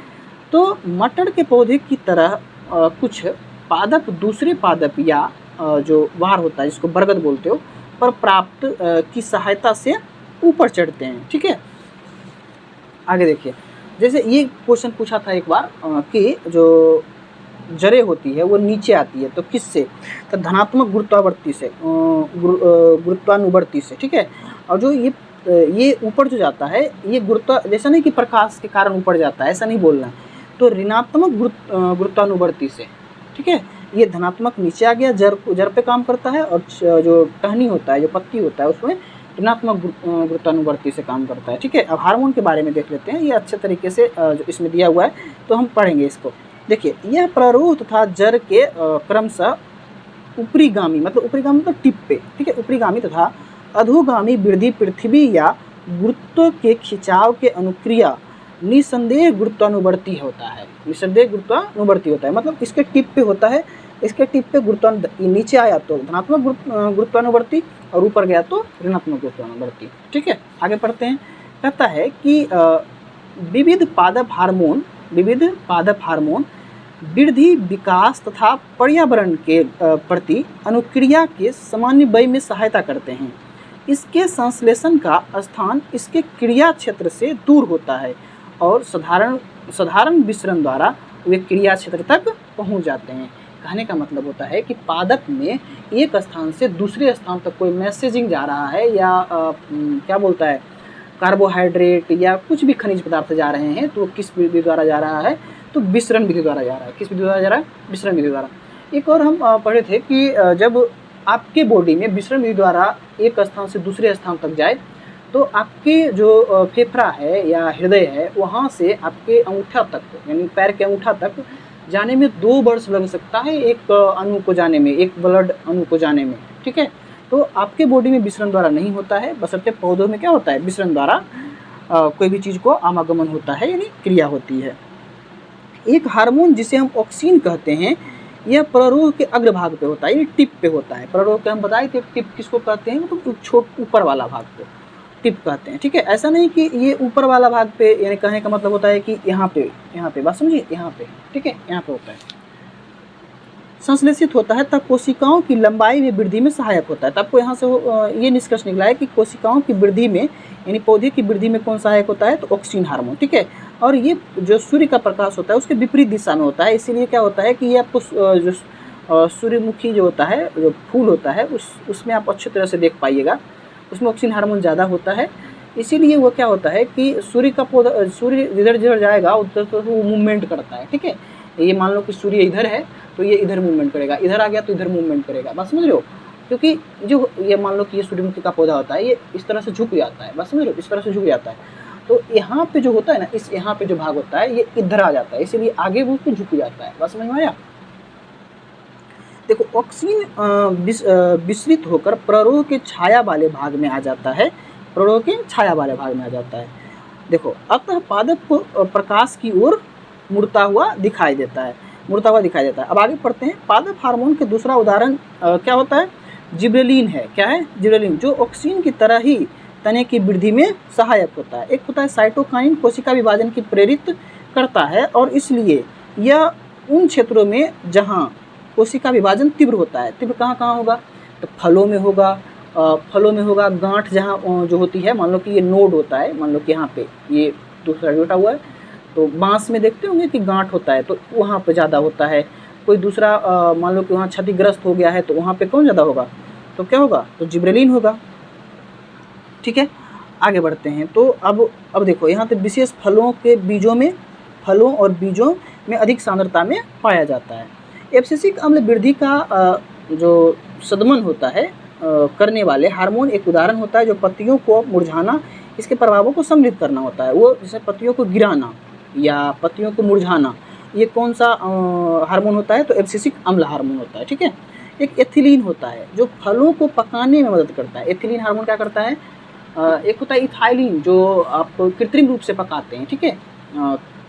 तो मटर के पौधे की तरह कुछ पादप दूसरे पादप या जो वार होता है जिसको बरगद बोलते हो पर प्राप्त की सहायता से ऊपर चढ़ते हैं। ठीक है, आगे देखिए, जैसे ये क्वेश्चन पूछा था एक बार कि जो जड़ें होती है वो नीचे आती है तो किससे, तो धनात्मक गुरुत्वावर्ती से, गुरुत्वानुवर्ती से। ठीक है, और जो ये ऊपर जो जाता है ये जैसा नहीं कि प्रकाश के कारण ऊपर जाता है, ऐसा नहीं बोलना है, तो ऋणात्मक गुरुत्वानुवर्ती से। ठीक है, ये धनात्मक नीचे आ गया, जड़ पे काम करता है, और जो टहनी होता है, जो पत्ती होता है उसमें ऋणात्मक गुरुत्वानुवर्ती से काम करता है। ठीक है, अब हार्मोन के बारे में देख लेते हैं, ये अच्छे तरीके से जो इसमें दिया हुआ है तो हम पढ़ेंगे इसको। देखिए, यह प्रारूह तथा जड़ के क्रमशः ऊपरीगामी मतलब टिप पे, ठीक है, ऊपरीगामी तथा अधोगामी वृद्धि पृथ्वी या गुरुत्व के खिंचाव के अनुक्रिया निसंदेह गुरुत्वानुवर्ती होता है। निसंदेह गुरुत्वानुवर्ती होता है मतलब इसके टिप पे होता है, इसके टिप पे नीचे आया तो धनात्मक गुरुत्वानुवर्ती और ऊपर गया तो ऋणात्मक गुरुत्वानुवर्ती। ठीक है, आगे पढ़ते हैं। कहता है कि विविध पादप हार्मोन वृद्धि, विकास तथा पर्यावरण के प्रति अनुक्रिया के समन्वय में सहायता करते हैं। इसके संश्लेषण का स्थान इसके क्रिया क्षेत्र से दूर होता है और साधारण विसरण द्वारा वे क्रिया क्षेत्र तक पहुंच जाते हैं। कहने का मतलब होता है कि पादप में एक स्थान से दूसरे स्थान तक कोई मैसेजिंग जा रहा है या क्या बोलता है, कार्बोहाइड्रेट या कुछ भी खनिज पदार्थ जा रहे हैं तो किस विधि द्वारा जा रहा है, तो विसरण विधि द्वारा जा रहा है। किस विधि द्वारा जा रहा है, विसरण विधि द्वारा। एक और हम पढ़े थे कि जब आपके बॉडी में विसरण विधि द्वारा एक स्थान से दूसरे स्थान तक जाए तो आपके जो फेफड़ा है या हृदय है वहाँ से आपके अंगूठा तक यानी पैर के अंगूठा तक जाने में 2 वर्ष लग सकता है, एक अणु को जाने में, एक ब्लड अणु को जाने में। ठीक है, तो आपके बॉडी में विसरण द्वारा नहीं होता है, बशर्ते पौधों में क्या होता है, विसरण द्वारा कोई भी चीज़ को आवागमन होता है यानी क्रिया होती है। एक हार्मोन जिसे हम ऑक्सीन कहते हैं, यह प्ररोह के अग्रभाग पे होता है यानी टिप पे होता है। प्ररोह के हम बताए थे टिप किसको कहते हैं, तो ऊपर वाला भाग को टिप कहते हैं। ठीक है, ऐसा नहीं कि ये ऊपर वाला भाग पे, यानी कहने का मतलब होता है कि यहाँ पे बात समझिए, यहाँ पे, ठीक है, यहाँ पे होता है, संश्लेषित होता है तब कोशिकाओं की लंबाई में वृद्धि में सहायक होता है। तब आपको यहाँ से ये निष्कर्ष निकला है कि कोशिकाओं की वृद्धि में यानी पौधे की वृद्धि में कौन सहायक होता है, तो ऑक्सीन हार्मोन। ठीक है, और ये जो सूर्य का प्रकाश होता है उसके विपरीत दिशा में होता है, इसीलिए क्या होता है कि ये आपको जो सूर्यमुखी जो होता है, जो फूल होता है उसमें आप अच्छी तरह से देख पाइएगा, उसमें ऑक्सीन हार्मोन ज़्यादा होता है। इसीलिए वो क्या होता है कि सूर्य का पौधा, सूर्य जिधर जिधर जाएगा उधर तो वो मूवमेंट करता है। ठीक है, ये मान लो कि सूर्य इधर है तो ये इधर मूवमेंट करेगा, इधर आ गया तो इधर मूवमेंट करेगा, बस समझ रहे हो। क्योंकि जो ये मान लो कि ये सूर्यमुखी का पौधा होता है, ये इस तरह से झुक जाता है, बस समझ रहे हो, इस तरह से झुक जाता है। तो यहाँ पे जो होता है ना, इस यहाँ पे जो भाग होता है ये इधर आ जाता है, इसीलिए आगे वो झुक जाता है, बस समझ में आया। देखो, ऑक्सीन विसरित होकर प्ररोह के छाया वाले भाग में आ जाता है, प्ररोह के छाया वाले भाग में आ जाता है। देखो, अतः पादप को प्रकाश की ओर मुड़ता हुआ दिखाई देता है, मुड़ता हुआ दिखाई देता है। अब आगे पढ़ते हैं। पादप हार्मोन के दूसरा उदाहरण क्या होता है? जिबरेलिन है। क्या है? जिबरेलिन, जो ऑक्सीन की तरह ही तने की वृद्धि में सहायक होता है। एक होता है साइटोकाइन, कोशिका विभाजन की प्रेरित करता है और इसलिए यह उन क्षेत्रों में जहाँ कोशिका विभाजन तीव्र होता है। तीव्र कहाँ कहाँ होगा? तो फलों में होगा, फलों में होगा। गांठ जहाँ जो होती है, मान लो कि ये नोड होता है, मान लो कि यहाँ पे ये दूसरा जुटा हुआ है, तो बांस में देखते होंगे कि गांठ होता है, तो वहाँ पे ज़्यादा होता है। कोई दूसरा मान लो कि वहाँ क्षतिग्रस्त हो गया है, तो वहाँ पे कौन ज़्यादा होगा? तो क्या होगा? तो जिब्रेलिन होगा। ठीक है, आगे बढ़ते हैं। तो अब देखो यहाँ पे विशेष फलों के बीजों में, फलों और बीजों में अधिक सांद्रता में पाया जाता है। एब्सिसिक अम्ल वृद्धि का जो सदमन होता है करने वाले हार्मोन एक उदाहरण होता है, जो पत्तियों को मुरझाना, इसके प्रभावों को सम्मिलित करना होता है। वो जैसे पत्तियों को गिराना या पत्तियों को मुरझाना, ये कौन सा हार्मोन होता है? तो एब्सिसिक अम्ल हार्मोन होता है। ठीक है, एक एथिलीन होता है जो फलों को पकाने में मदद करता है। एथिलीन हार्मोन क्या करता है? एक होता है इथाइलिन, जो आप कृत्रिम रूप से पकाते हैं। ठीक है,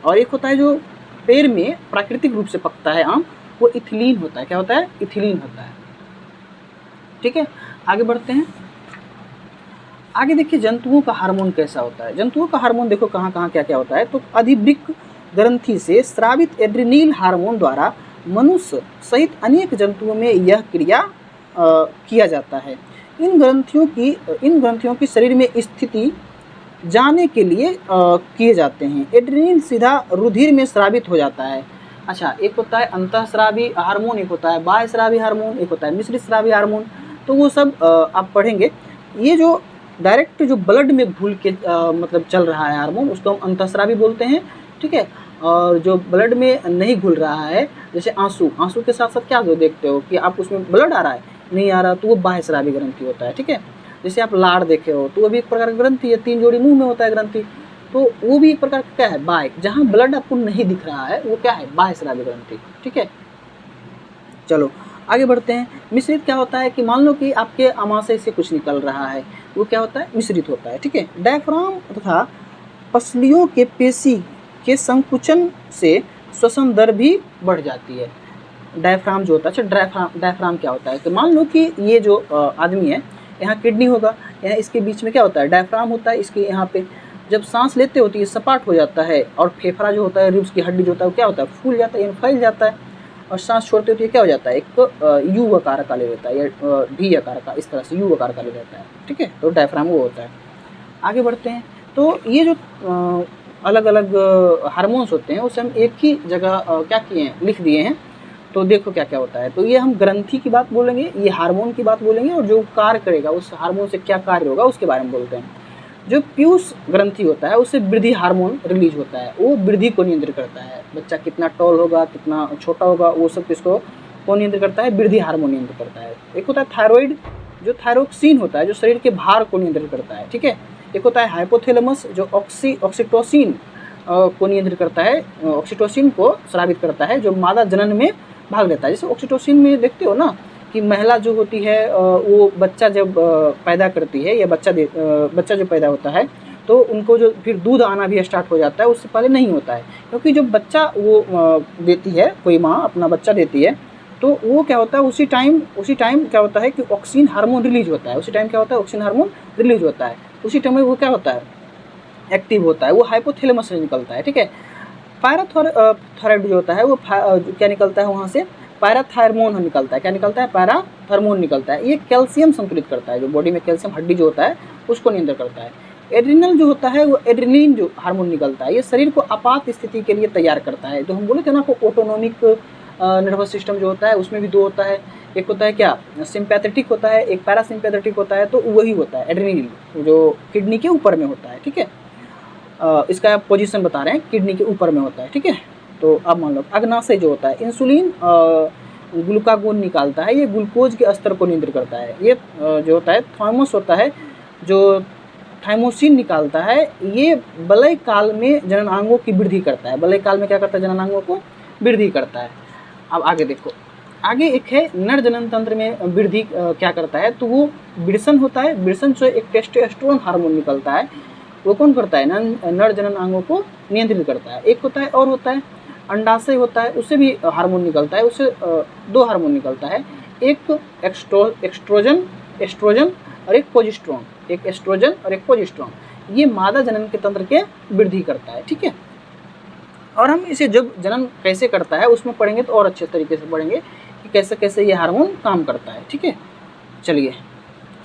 और एक होता है जो पेड़ में प्राकृतिक रूप से पकता है आम, वो इथिलीन होता है। क्या होता है? इथिलीन होता है। ठीक है, आगे बढ़ते हैं। आगे देखिए जंतुओं का हार्मोन कैसा होता है। जंतुओं का हार्मोन देखो कहाँ कहाँ क्या क्या होता है। तो अधिवृक्क ग्रंथि से स्रावित एड्रिनील हार्मोन द्वारा मनुष्य सहित अनेक जंतुओं में यह क्रिया किया जाता है। इन ग्रंथियों की शरीर में स्थिति जाने के लिए किए जाते हैं। एड्रिनील सीधा रुधिर में स्रावित हो जाता है। अच्छा, एक होता है अंतःस्रावी हार्मोन, एक होता है बाह्यस्रावी हार्मोन, एक होता है मिश्रित स्रावी हार्मोन। तो वो सब आप पढ़ेंगे। ये जो डायरेक्ट जो ब्लड में घुल के मतलब चल रहा है हार्मोन, उसको हम अंतःस्रावी बोलते हैं। ठीक है, और जो ब्लड में नहीं घुल रहा है, जैसे आंसू, आंसू के साथ साथ क्या जो देखते हो कि आप उसमें ब्लड आ रहा है, नहीं आ रहा, तो वो बाह्यस्रावी ग्रंथि होता है। ठीक है, जैसे आप लाड़ देखे हो तो वो भी एक प्रकार की ग्रंथि है, 3 जोड़ी मुंह में होता है ग्रंथि, तो वो भी एक प्रकार का क्या है? बाह्य। जहाँ ब्लड आपको नहीं दिख रहा है वो क्या है? बाह्यस्रावी ग्रंथि। ठीक है, चलो आगे बढ़ते हैं। मिश्रित क्या होता है कि मान लो कि आपके आमाशय से कुछ निकल रहा है, वो क्या होता है? मिश्रित होता है। ठीक है, डायफ्राम तथा पसलियों के पेशी के संकुचन से श्वसन दर भी बढ़ जाती है। डायफ्राम जो होता है, अच्छा डायफ्राम क्या होता है? तो मान लो कि ये जो आदमी है, यहाँ किडनी होगा, यहाँ इसके बीच में क्या होता है? डायफ्राम होता है। इसके यहाँ पे जब सांस लेते होती है सपाट हो जाता है, और फेफड़ा जो होता है, रिब्स की हड्डी जो होता है, वो क्या होता है? फूल जाता है, फैल जाता है, और सांस छोड़ते होती है क्या हो जाता है? एक यू आकार का ले लेता है, या वी आकार का, इस तरह से यू आकार का ले लेता है। ठीक है, तो डायफ्राम वो होता है। आगे बढ़ते हैं। तो ये जो अलग अलग हार्मोन्स होते हैं, उसे हम एक ही जगह क्या किए हैं? लिख दिए हैं। तो देखो क्या क्या होता है। तो ये हम ग्रंथि की बात बोलेंगे, ये हार्मोन की बात बोलेंगे, और जो कार्य करेगा उस हार्मोन से क्या कार्य होगा उसके बारे में बोलते हैं। जो पीयूष ग्रंथि होता है, उससे वृद्धि हार्मोन रिलीज होता है, वो वृद्धि को नियंत्रित करता है। बच्चा कितना टॉल होगा, कितना छोटा होगा, वो सब किसको कौन नियंत्रित करता है? वृद्धि हार्मोन नियंत्रित करता है। एक होता है थायराइड, जो थायरोक्सिन होता है, जो शरीर के भार को नियंत्रित करता है। ठीक है, एक होता है हाइपोथैलेमस, जो ऑक्सीटोसिन को नियंत्रित करता है, ऑक्सीटोसिन को स्रावित करता है, जो मादा जनन में भाग लेता है। जैसे ऑक्सीटोसिन में देखते हो ना कि महिला जो होती है वो बच्चा जब पैदा करती है, या बच्चा जो पैदा होता है, तो उनको जो फिर दूध आना भी स्टार्ट हो जाता है, उससे पहले नहीं होता है। क्योंकि जब बच्चा वो देती है, कोई माँ अपना बच्चा देती है, तो वो क्या होता है? उसी टाइम क्या होता है कि ऑक्सीन हार्मोन रिलीज होता है। उसी टाइम क्या होता है? ऑक्सीन हार्मोन रिलीज होता है। उसी टाइम में वो क्या होता है? एक्टिव होता है, वो हाइपोथैलेमस से निकलता है। ठीक है, पैराथायराइड जो होता है, वो क्या निकलता है वहाँ से? पैराथायरमोन निकलता है। क्या निकलता है? पैराथायरमोन निकलता है। ये कैल्शियम संतुलित करता है, जो बॉडी में कैल्शियम हड्डी जो होता है उसको नियंत्रित करता है। एड्रिनल जो होता है, वो एड्रेनलिन जो हार्मोन निकलता है, ये शरीर को आपात स्थिति के लिए तैयार करता है। जो हम बोले थे ना को ऑटोनोमिक नर्वस सिस्टम जो होता है, उसमें भी 2 होता है। एक होता है क्या? सिंपैथेटिक होता है, एक पैरासिम्पैथेटिक होता है। तो वही होता है एड्रेनलिन, जो किडनी के ऊपर में होता है। ठीक है, इसका पोजीशन बता रहे हैं, किडनी के ऊपर में होता है। ठीक है, तो अब मान लो अग्नाशय जो होता है, इंसुलिन ग्लूकागोन निकालता है, ये ग्लूकोज के स्तर को नियंत्रित करता है। ये जो होता है थाइमस होता है, जो थाइमोसिन निकालता है, ये वलय काल में जननांगों की वृद्धि करता है। वलय काल में क्या करता है? जननांगों को वृद्धि करता है। अब आगे देखो, आगे एक है नर जनन तंत्र में वृद्धि क्या करता है? तो वो विरसन होता है। विरसन से एक टेस्टोस्टेरोन हार्मोन निकलता है, वो कौन करता है? नर जनन अंगों को नियंत्रित करता है। एक होता है और होता है अंडाशय होता है उससे भी हार्मोन निकलता है, उससे 2 हार्मोन निकलता है, एक एस्ट्रोजन और एक प्रोजेस्टेरोन, एक एस्ट्रोजन और एक प्रोजेस्टेरोन। ये मादा जनन के तंत्र के वृद्धि करता है, ठीक है। और हम इसे जब जनन कैसे करता है उसमें पढ़ेंगे तो और अच्छे तरीके से पढ़ेंगे कि कैसे कैसे ये हार्मोन काम करता है, ठीक है। चलिए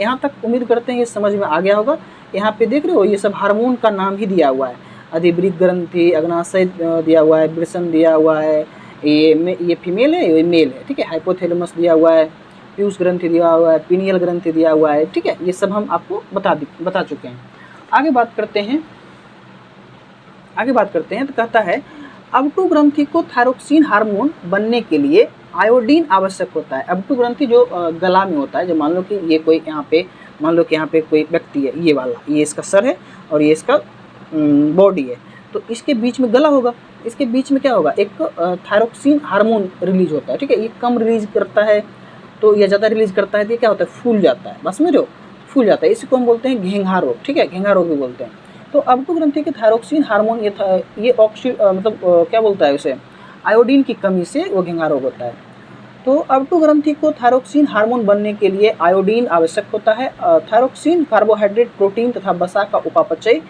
यहाँ तक उम्मीद करते हैं ये समझ में आ गया होगा। यहाँ पे देख रहे हो ये सब हार्मोन का नाम ही दिया हुआ है, अधिवृक्क ग्रंथि, अग्नाशय दिया हुआ है, वृषण दिया हुआ है, ये फीमेल है, ये मेल है, ठीक है। हाइपोथैलेमस दिया हुआ है, पीयूष ग्रंथि दिया हुआ है, पीनियल ग्रंथि दिया हुआ है, ठीक है। ये सब हम आपको बता चुके हैं। आगे बात करते हैं तो कहता है अबटू ग्रंथि को थायरोक्सिन हार्मोन बनने के लिए आयोडीन आवश्यक होता है। अबटू ग्रंथि जो गला में होता है, जो मान लो कि ये कोई यहाँ पे कोई व्यक्ति है, ये वाला, ये इसका सर है और ये इसका बॉडी है, तो इसके बीच में गला होगा, इसके बीच में क्या होगा, एक थायरोक्सिन हार्मोन रिलीज होता है, ठीक है। ये कम रिलीज करता है तो या ज़्यादा रिलीज करता है तो ये क्या होता है, फूल जाता है, बस में जो फूल जाता है, इसको हम बोलते हैं घेंघा रोग, ठीक है, घेंघा रोग भी बोलते हैं। तो अबटू ग्रंथि के थायरोक्सिन हार्मोन ये क्या बोलता है उसे, आयोडीन की कमी से वो घेंघा रोग होता है। तो अबटू ग्रंथि को थायरोक्सिन हार्मोन बनने के लिए आयोडीन आवश्यक होता है। थायरोक्सिन कार्बोहाइड्रेट, प्रोटीन तथा वसा का उपापचय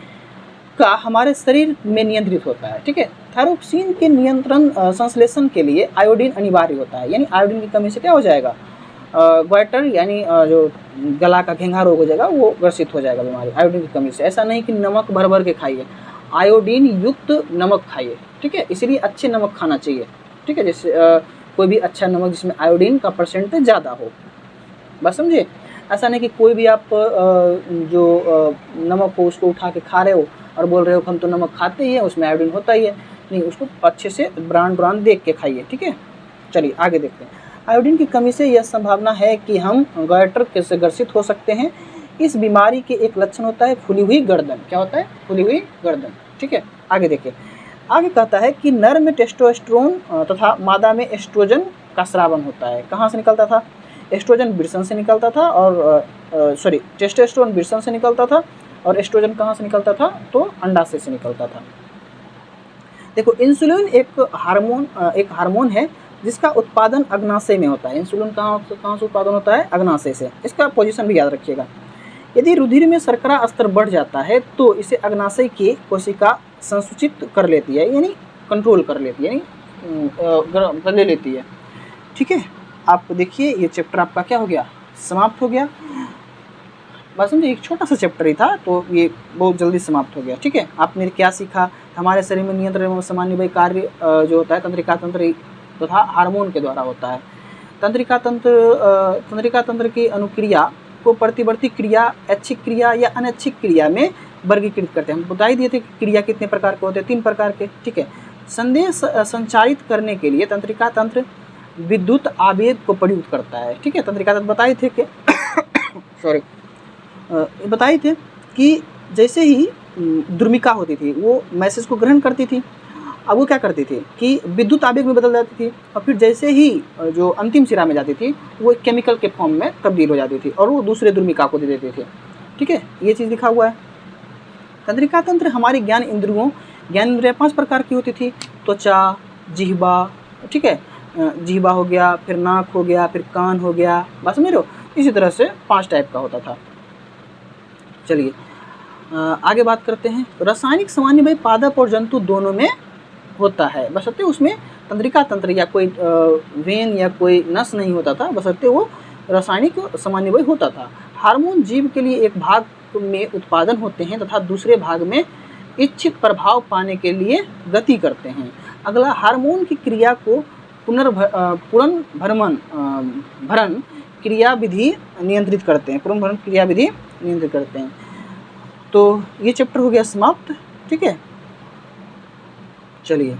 का हमारे शरीर में नियंत्रित होता है, ठीक है। थायरोक्सिन के नियंत्रण संश्लेषण के लिए आयोडीन अनिवार्य होता है, यानी आयोडीन की कमी से क्या हो जाएगा, ग्वाइटर यानी जो गला का घेंघा रोग हो जाएगा, वो ग्रसित हो जाएगा बीमारी आयोडीन की कमी से। ऐसा नहीं कि नमक भर भर के खाइए, आयोडीन युक्त नमक खाइए, ठीक है। इसलिए अच्छे नमक खाना चाहिए, ठीक है, जैसे कोई भी अच्छा नमक जिसमें आयोडीन का परसेंटेज ज़्यादा हो, बस समझे। ऐसा नहीं कि कोई भी आप जो नमक को उसको उठा के खा रहे हो और बोल रहे हो हम तो नमक खाते ही हैं, उसमें आयोडीन होता ही है, नहीं, उसको अच्छे से ब्रांड देख के खाइए, ठीक है। चलिए आगे देखते हैं। आयोडीन की कमी से यह संभावना है कि हम गॉइटर से ग्रसित हो सकते हैं। इस बीमारी के एक लक्षण होता है फूली हुई गर्दन। क्या होता है, फूली हुई गर्दन, ठीक है। आगे देखिए, आगे कहता है कि नर में टेस्टोस्टेरोन तथा मादा में एस्ट्रोजन का स्रावन होता है। कहाँ से निकलता था, एस्ट्रोजन वृषण से निकलता था, और टेस्टोस्टेरोन वृषण से निकलता था, और एस्ट्रोजन कहाँ से निकलता था, तो अंडाशय से निकलता था। देखो, इंसुलिन एक हार्मोन है जिसका उत्पादन अग्नाशय में होता है। इंसुलिन कहाँ से उत्पादन होता है, अग्नाशय से। इसका पोजीशन भी याद रखिएगा। यदि रुधिर में शर्करा स्तर बढ़ जाता है तो इसे अग्नाशय की कोशिका संसूचित कर लेती है, यानी कंट्रोल कर लेती है, यानी ले लेती है, ठीक है। आप देखिए ये चैप्टर आपका क्या हो गया, समाप्त हो गया। बस समझिए, एक छोटा सा चैप्टर ही था तो ये बहुत जल्दी समाप्त हो गया, ठीक है। आपने क्या सीखा, हमारे शरीर में नियंत्रण एवं सामान्य कार्य जो होता है तंत्रिका तंत्र तथा हार्मोन के द्वारा होता है। तंत्रिका तंत्र की अनुक्रिया को प्रतिवर्ती क्रिया, ऐच्छिक क्रिया या अनैच्छिक क्रिया में वर्गीकृत करते हैं। हम बता ही दिए थे कि क्रिया कितने प्रकार के होते हैं, 3 प्रकार के, ठीक है। संदेश संचारित करने के लिए तंत्रिका तंत्र विद्युत आवेग को प्रयुक्त करता है, ठीक है। तंत्रिका तंत्र बताए थे कि जैसे ही द्रुमिका होती थी वो मैसेज को ग्रहण करती थी, अब वो क्या करती थी कि विद्युत आवेग में बदल जाती थी, और फिर जैसे ही जो अंतिम सिरा में जाती थी वो एक केमिकल के फॉर्म में तब्दील हो जाती थी और वो दूसरे द्रुमिका को दे देती थी, ठीक है। ये चीज़ लिखा हुआ है। तंत्रिका तंत्र हमारी ज्ञान इंद्रियाँ 5 प्रकार की होती थी, त्वचा, जिह्वा, ठीक है, जिह्वा हो गया, फिर नाक हो गया, फिर कान हो गया, बस समझ रहे हो। इसी तरह से 5 टाइप का होता था। चलिए आगे बात करते हैं। रासायनिक समन्वय पादप और जंतु दोनों में होता है, बशर्ते उसमें तंत्रिका तंत्र या कोई वेन या कोई नस नहीं होता था, बशर्ते वो रासायनिक समन्वय होता था। हार्मोन जीव के लिए एक भाग में उत्पादन होते हैं तथा दूसरे भाग में इच्छित प्रभाव पाने के लिए गति करते हैं। अगला, हार्मोन की क्रिया को पुनर्भरण क्रियाविधि नियंत्रित करते हैं, पुनर्भरण क्रियाविधि नियंत्रित करते हैं। तो ये चैप्टर हो गया समाप्त, ठीक है। चलिए,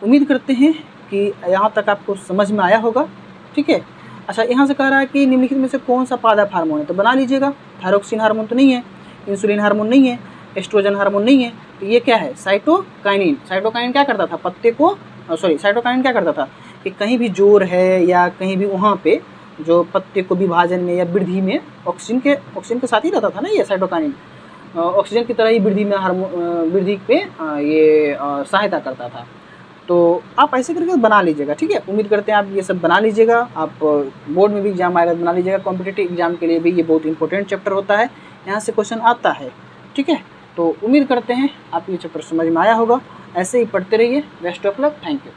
उम्मीद करते हैं कि यहाँ तक आपको समझ में आया होगा, ठीक है। अच्छा, यहाँ से कह रहा है कि निम्नलिखित में से कौन सा पादप हार्मोन है, तो बना लीजिएगा। थायरोक्सिन हार्मोन तो नहीं है, इंसुलिन हार्मोन नहीं है, एस्ट्रोजन हार्मोन नहीं है, तो ये क्या है, साइटोकाइनिन। साइटोकाइनिन क्या करता था, साइटोकाइनिन क्या करता था कि कहीं भी जोर है या कहीं भी वहाँ पे जो पत्ते को विभाजन में या वृद्धि में ऑक्सीजन के साथ ही रहता था ना ये साइटोकाइनिन, ऑक्सीजन की तरह ही वृद्धि में वृद्धि पे ये सहायता करता था। तो आप ऐसे करके बना लीजिएगा, ठीक है। उम्मीद करते हैं आप ये सब बना लीजिएगा। आप बोर्ड में भी एग्जाम आएगा बना लीजिएगा। कॉम्पिटिटिव एग्जाम के लिए भी ये बहुत इंपॉर्टेंट चैप्टर होता है, यहाँ से क्वेश्चन आता है, ठीक है। तो उम्मीद करते हैं आप ये चैप्टर समझ में आया होगा। ऐसे ही पढ़ते रहिए। Best of luck. Thank you.